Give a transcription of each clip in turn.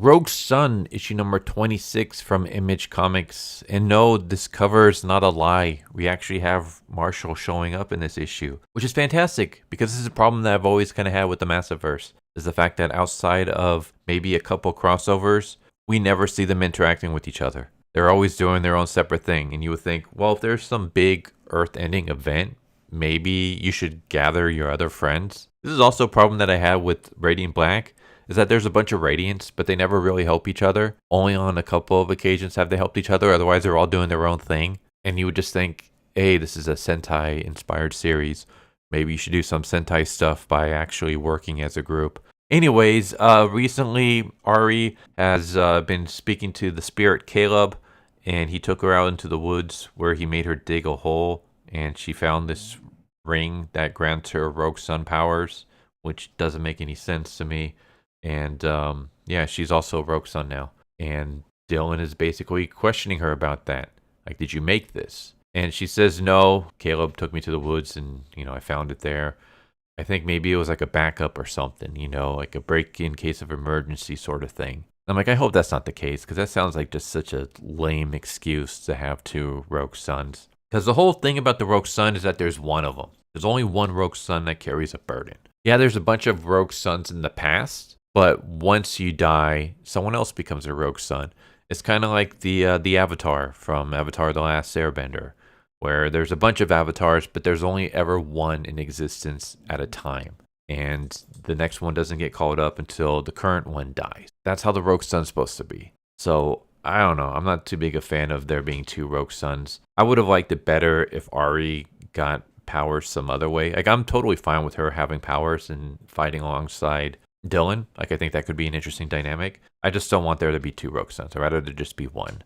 Rogue Sun, issue number 26 from Image Comics. And no, this cover is not a lie. We actually have Marshall showing up in this issue, which is fantastic because this is a problem that I've always kind of had with the MassiveVerse, is the fact that outside of maybe a couple crossovers, we never see them interacting with each other. They're always doing their own separate thing. And you would think, well, if there's some big Earth-ending event, maybe you should gather your other friends. This is also a problem that I had with Radiant Black, is that there's a bunch of Radiants, but they never really help each other. Only on a couple of occasions have they helped each other. Otherwise, they're all doing their own thing. And you would just think, hey, this is a Sentai-inspired series. Maybe you should do some Sentai stuff by actually working as a group. Anyways, recently, Ari has been speaking to the spirit Caleb, and he took her out into the woods where he made her dig a hole, and she found this ring that grants her Rogue Sun powers, which doesn't make any sense to me. And yeah, she's also Rogue Sun now. And Dylan is basically questioning her about that. Like, did you make this? And she says, no, Caleb took me to the woods and, I found it there. I think maybe it was like a backup or something, like a break in case of emergency sort of thing. I'm like, I hope that's not the case, because that sounds like just such a lame excuse to have two Rogue Suns. Because the whole thing about the Rogue Sun is that there's one of them. There's only one Rogue Sun that carries a burden. Yeah, there's a bunch of Rogue Suns in the past, but once you die, someone else becomes a Rogue Sun. It's kind of like the Avatar from Avatar: The Last Airbender, where there's a bunch of avatars, but there's only ever one in existence at a time. And the next one doesn't get called up until the current one dies. That's how the Rogue Sun's supposed to be. So, I don't know. I'm not too big a fan of there being two Rogue Suns. I would have liked it better if Ari got powers some other way. Like, I'm totally fine with her having powers and fighting alongside Dylan. Like, I think that could be an interesting dynamic. I just don't want there to be two Rogue Suns. I'd rather there just be one.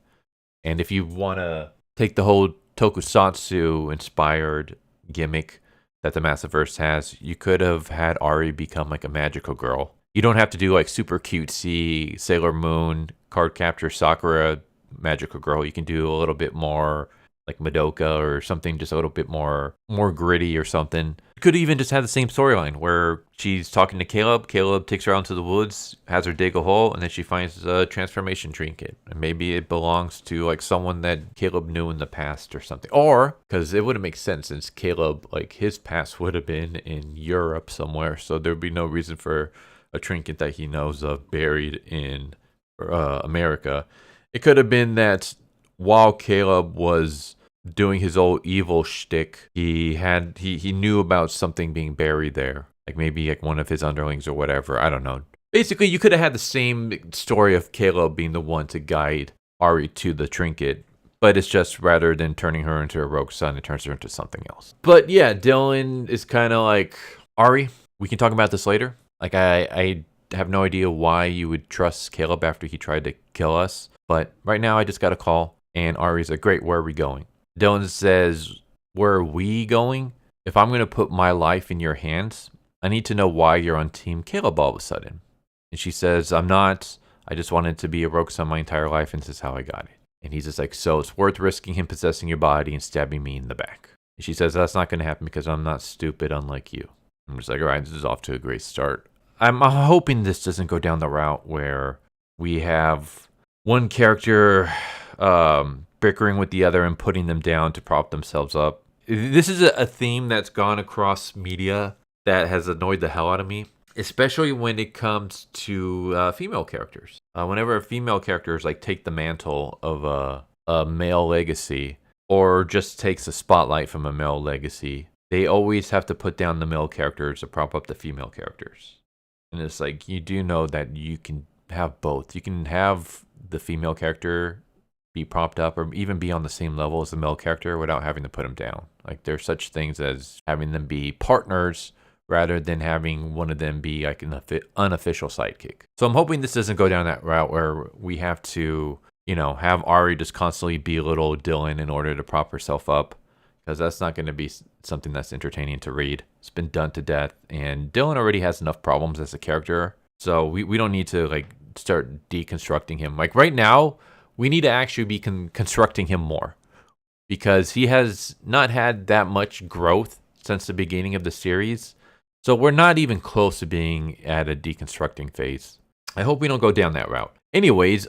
And if you want to take the whole Tokusatsu-inspired gimmick that the MassiveVerse has, you could have had Ari become like a magical girl. You don't have to do like super cutesy Sailor Moon, card capture Sakura magical girl. You can do a little bit more like Madoka or something, just a little bit more gritty or something. Could even just have the same storyline where she's talking to Caleb. Caleb takes her out into the woods, has her dig a hole, and then she finds a transformation trinket. And maybe it belongs to like someone that Caleb knew in the past or something. Or, because it wouldn't make sense since Caleb, like his past would have been in Europe somewhere. So there'd be no reason for a trinket that he knows of buried in America. It could have been that while Caleb was doing his old evil shtick, he knew about something being buried there, like maybe like one of his underlings or whatever. I don't know. Basically, you could have had the same story of Caleb being the one to guide Ari to the trinket, but it's just rather than turning her into a Rogue Sun, it turns her into something else. But yeah, Dylan is kind of like, Ari, we can talk about this later. Like, I have no idea why you would trust Caleb after he tried to kill us, but right now I just got a call, and Ari's like, great, where are we going? Dylan says, where are we going? If I'm going to put my life in your hands, I need to know why you're on Team Caleb all of a sudden. And she says, I'm not. I just wanted to be a Rogue Sun my entire life, and this is how I got it. And he's just like, so it's worth risking him possessing your body and stabbing me in the back. And she says, that's not going to happen because I'm not stupid unlike you. I'm just like, all right, this is off to a great start. I'm hoping this doesn't go down the route where we have one character bickering with the other and putting them down to prop themselves up. This is a theme that's gone across media that has annoyed the hell out of me, especially when it comes to female characters. Whenever female characters like take the mantle of a male legacy or just takes the spotlight from a male legacy, they always have to put down the male characters to prop up the female characters. And it's like, you do know that you can have both. You can have the female character be propped up or even be on the same level as the male character without having to put them down. Like, there's such things as having them be partners rather than having one of them be like an unofficial sidekick. So I'm hoping this doesn't go down that route where we have to, have Ari just constantly belittle Dylan in order to prop herself up, because that's not going to be something that's entertaining to read. It's been done to death, and Dylan already has enough problems as a character, so we don't need to like start deconstructing him. Like, right now, we need to actually be constructing him more, because he has not had that much growth since the beginning of the series. So we're not even close to being at a deconstructing phase. I hope we don't go down that route. Anyways,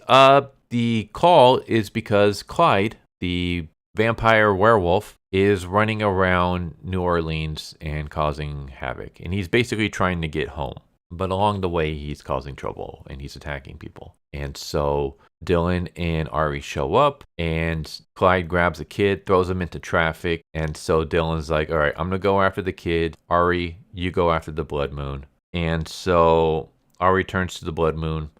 the call is because Clyde, the vampire werewolf, is running around New Orleans and causing havoc. And he's basically trying to get home. But along the way, he's causing trouble and he's attacking people. And so Dylan and Ari show up, and Clyde grabs a kid, throws him into traffic. And so Dylan's like, all right, I'm going to go after the kid. Ari, you go after the blood moon. And so Ari turns to the blood moon,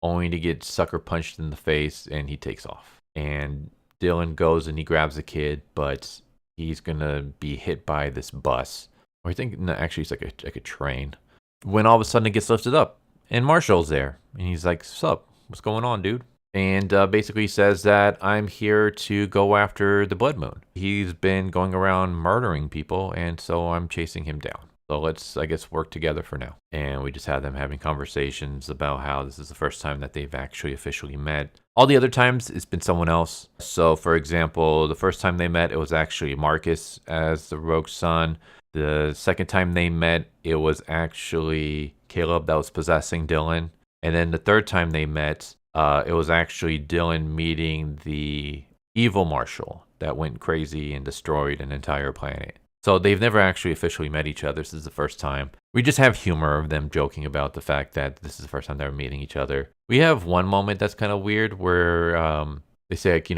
only to get sucker punched in the face, and he takes off. And Dylan goes and he grabs the kid, but he's going to be hit by this bus. Or I think, no, actually, it's like a train. When all of a sudden it gets lifted up, and Marshall's there. And he's like, sup? What's going on, dude? And basically says that I'm here to go after the blood moon. He's been going around murdering people, and so I'm chasing him down. So let's, I guess, work together for now. And we just have them having conversations about how this is the first time that they've actually officially met. All the other times, it's been someone else. So, for example, the first time they met, it was actually Marcus as the rogue son. The second time they met, it was actually Caleb that was possessing Dylan. And then the third time they met, it was actually Dylan meeting the evil Marshall that went crazy and destroyed an entire planet. So they've never actually officially met each other. This is the first time. We just have humor of them joking about the fact that this is the first time they're meeting each other. We have one moment that's kind of weird where they say, like,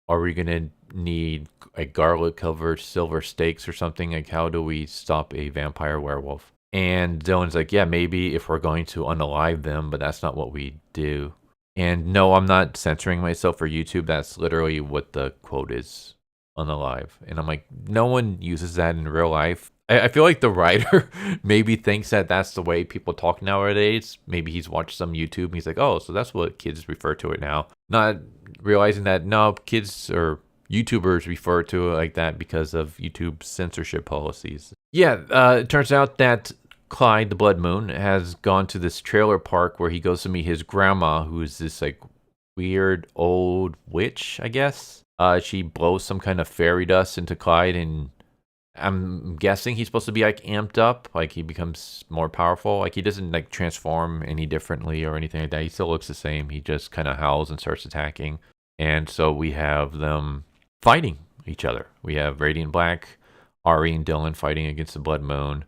are we going to need like garlic covered silver steaks or something? Like, how do we stop a vampire werewolf? And Dylan's like, yeah, maybe if we're going to unalive them, but that's not what we do. And no, I'm not censoring myself for YouTube. That's literally what the quote is. Unalive. And I'm like, no one uses that in real life. I feel like the writer maybe thinks that that's the way people talk nowadays. Maybe he's watched some YouTube and he's like, oh, so that's what kids refer to it now. Not realizing that, no, kids or YouTubers refer to it like that because of YouTube censorship policies. Yeah, it turns out that Clyde, the Blood Moon, has gone to this trailer park where he goes to meet his grandma, who is this like weird old witch, I guess. She blows some kind of fairy dust into Clyde, and I'm guessing he's supposed to be like amped up, like he becomes more powerful. Like he doesn't like transform any differently or anything like that. He still looks the same. He just kind of howls and starts attacking. And so we have them fighting each other. We have Radiant Black, Ari and Dylan fighting against the Blood Moon,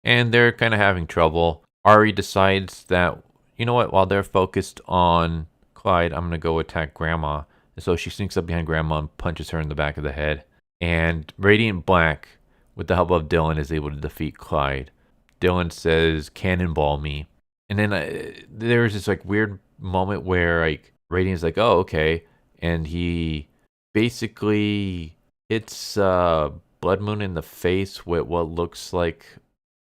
and they're kind of having trouble. Ari decides that, you know what, while they're focused on Clyde, I'm going to go attack Grandma. So she sneaks up behind Grandma and punches her in the back of the head. And Radiant Black, with the help of Dylan, is able to defeat Clyde. Dylan says, cannonball me. And then there's this like weird moment where like Radiant's like, oh, okay. And he basically hits Blood Moon in the face with what looks like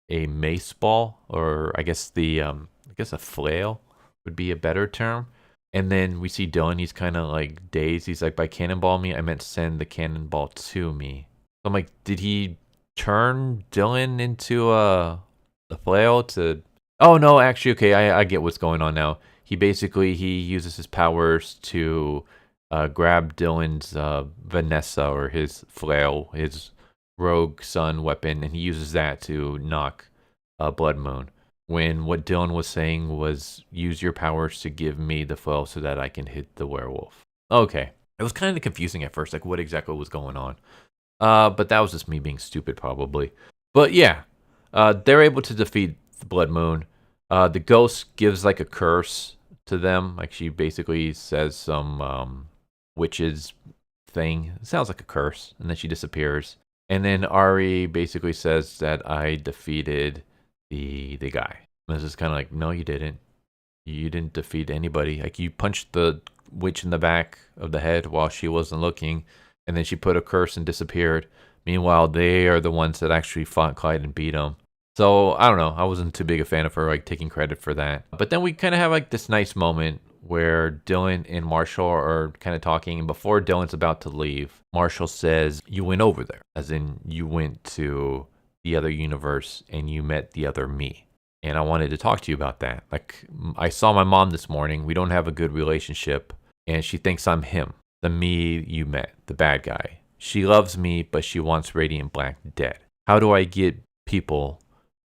a mace ball, or I guess a flail would be a better term. And then we see Dylan, he's kind of like dazed. He's like, by cannonball me, I meant send the cannonball to me. So I'm like, did he turn Dylan into a flail to... Oh, no, actually, okay, I get what's going on now. He uses his powers to grab Dylan's Vanessa, or his flail, his rogue son weapon, and he uses that to knock Blood Moon. When what Dylan was saying was, use your powers to give me the flail so that I can hit the werewolf. Okay. It was kind of confusing at first, like what exactly was going on. But that was just me being stupid, probably. But yeah, they're able to defeat the Blood Moon. The ghost gives like a curse to them. Like she basically says some witches thing. It sounds like a curse. And then she disappears. And then Ari basically says that I defeated the guy. And it's just kind of like, no, you didn't. You didn't defeat anybody. Like you punched the witch in the back of the head while she wasn't looking, and then she put a curse and disappeared. Meanwhile, they are the ones that actually fought Clyde and beat him. So I don't know. I wasn't too big a fan of her like taking credit for that. But then we kind of have like this nice moment where Dylan and Marshall are kind of talking, and before Dylan's about to leave, Marshall says, "You went over there," as in you went to the other universe and you met the other me. And I wanted to talk to you about that. Like, I saw my mom this morning. We don't have a good relationship, and she thinks I'm him, the me you met, the bad guy. She loves me, but she wants Radiant Black dead. How do I get people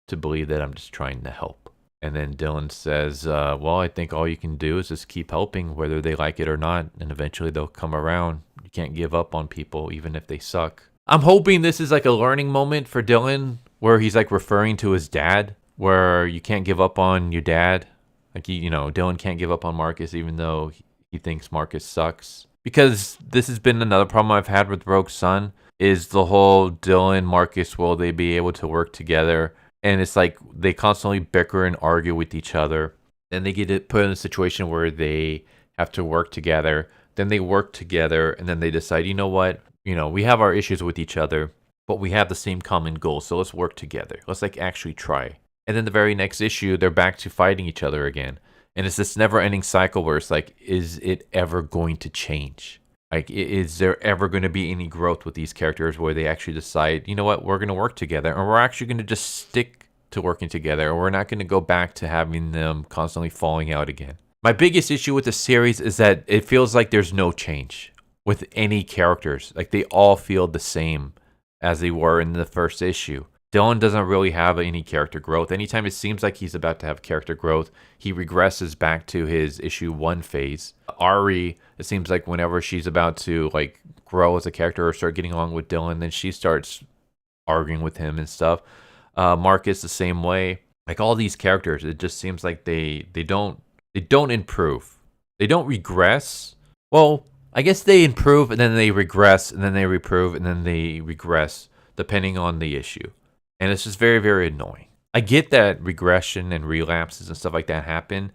to believe that I'm just trying to help? And then Dylan says, well, I think all you can do is just keep helping whether they like it or not. And eventually they'll come around. You can't give up on people even if they suck. I'm hoping this is like a learning moment for Dylan where he's like referring to his dad, where you can't give up on your dad. Like, Dylan can't give up on Marcus even though he thinks Marcus sucks. Because this has been another problem I've had with Rogue Sun is the whole Dylan, Marcus, will they be able to work together? And it's like they constantly bicker and argue with each other. Then they get put in a situation where they have to work together. Then they work together and then they decide, you know what? We have our issues with each other, but we have the same common goal. So let's work together. Let's like actually try. And then the very next issue, they're back to fighting each other again. And it's this never ending cycle where it's like, is it ever going to change? Like, is there ever going to be any growth with these characters where they actually decide, you know what, we're going to work together and we're actually going to just stick to working together and we're not going to go back to having them constantly falling out again. My biggest issue with the series is that it feels like there's no change with any characters. Like they all feel the same as they were in the first issue. Dylan doesn't really have any character growth. Anytime it seems like he's about to have character growth, he regresses back to his issue 1 phase. Ari, it seems like whenever she's about to like grow as a character or start getting along with Dylan, then she starts arguing with him and stuff. Marcus the same way. Like all these characters, it just seems like they don't improve. They don't regress. Well, I guess they improve and then they regress and then they improve and then they regress depending on the issue. And it's just very, very annoying. I get that regression and relapses and stuff like that happen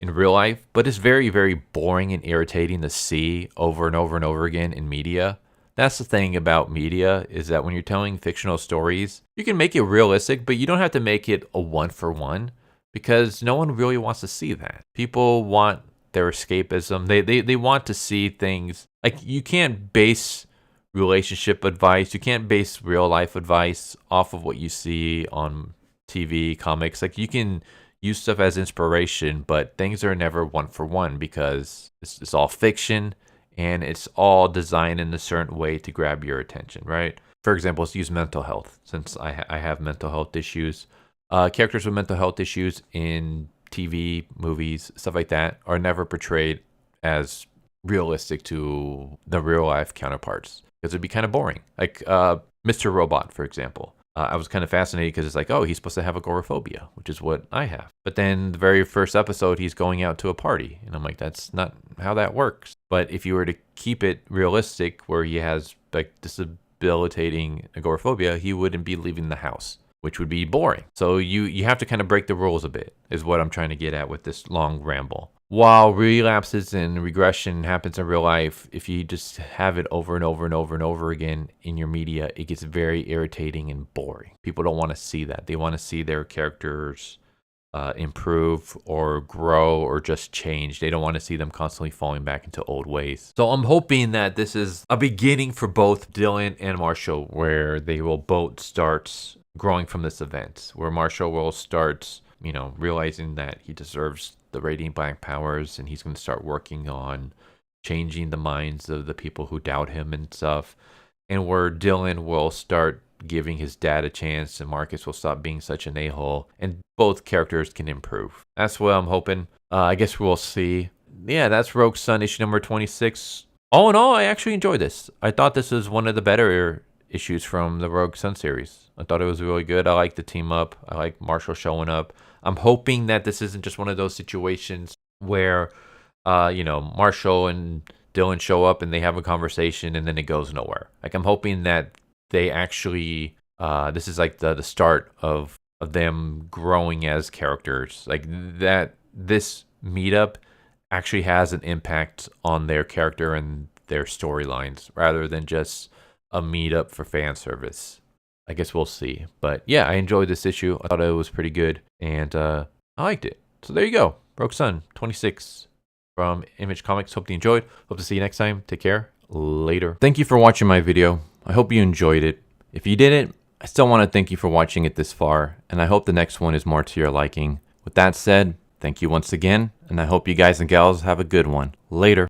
in real life, but it's very, very boring and irritating to see over and over and over again in media. That's the thing about media is that when you're telling fictional stories, you can make it realistic, but you don't have to make it a one-for-one because no one really wants to see that. People want their escapism. They want to see things. Like you can't base relationship advice. You can't base real life advice off of what you see on TV, comics. Like you can use stuff as inspiration, but things are never one for one because it's all fiction and it's all designed in a certain way to grab your attention, right? For example, let's use mental health. Since I have mental health issues, characters with mental health issues in TV, movies, stuff like that are never portrayed as realistic to the real life counterparts. Because it'd be kind of boring. Like Mr. Robot, for example. I was kind of fascinated because it's like, oh, he's supposed to have agoraphobia, which is what I have. But then the very first episode, he's going out to a party. And I'm like, that's not how that works. But if you were to keep it realistic where he has like debilitating agoraphobia, he wouldn't be leaving the house, which would be boring. So you have to kind of break the rules a bit, is what I'm trying to get at with this long ramble. While relapses and regression happens in real life, if you just have it over and over and over and over again in your media, it gets very irritating and boring. People don't want to see that. They want to see their characters improve or grow or just change. They don't want to see them constantly falling back into old ways. So I'm hoping that this is a beginning for both Dylan and Marshall where they will both start growing from this event, where Marshall will start, realizing that he deserves the Radiant Black powers and he's going to start working on changing the minds of the people who doubt him and stuff. And where Dylan will start giving his dad a chance and Marcus will stop being such an a-hole and both characters can improve. That's what I'm hoping. I guess we'll see. Yeah, that's Rogue Sun issue number 26. All in all, I actually enjoyed this. I thought this was one of the better issues from the Rogue Sun series. I thought it was really good. I like the team up. I like Marshall showing up. I'm hoping that this isn't just one of those situations where, Marshall and Dylan show up and they have a conversation and then it goes nowhere. Like I'm hoping that they actually, this is like the start of them growing as characters. Like that this meetup actually has an impact on their character and their storylines rather than just a meetup for fan service. I guess we'll see. But yeah, I enjoyed this issue. I thought it was pretty good. And I liked it. So there you go. Rogue Sun 26 from Image Comics. Hope you enjoyed. Hope to see you next time. Take care. Later. Thank you for watching my video. I hope you enjoyed it. If you didn't, I still want to thank you for watching it this far. And I hope the next one is more to your liking. With that said, thank you once again. And I hope you guys and gals have a good one. Later.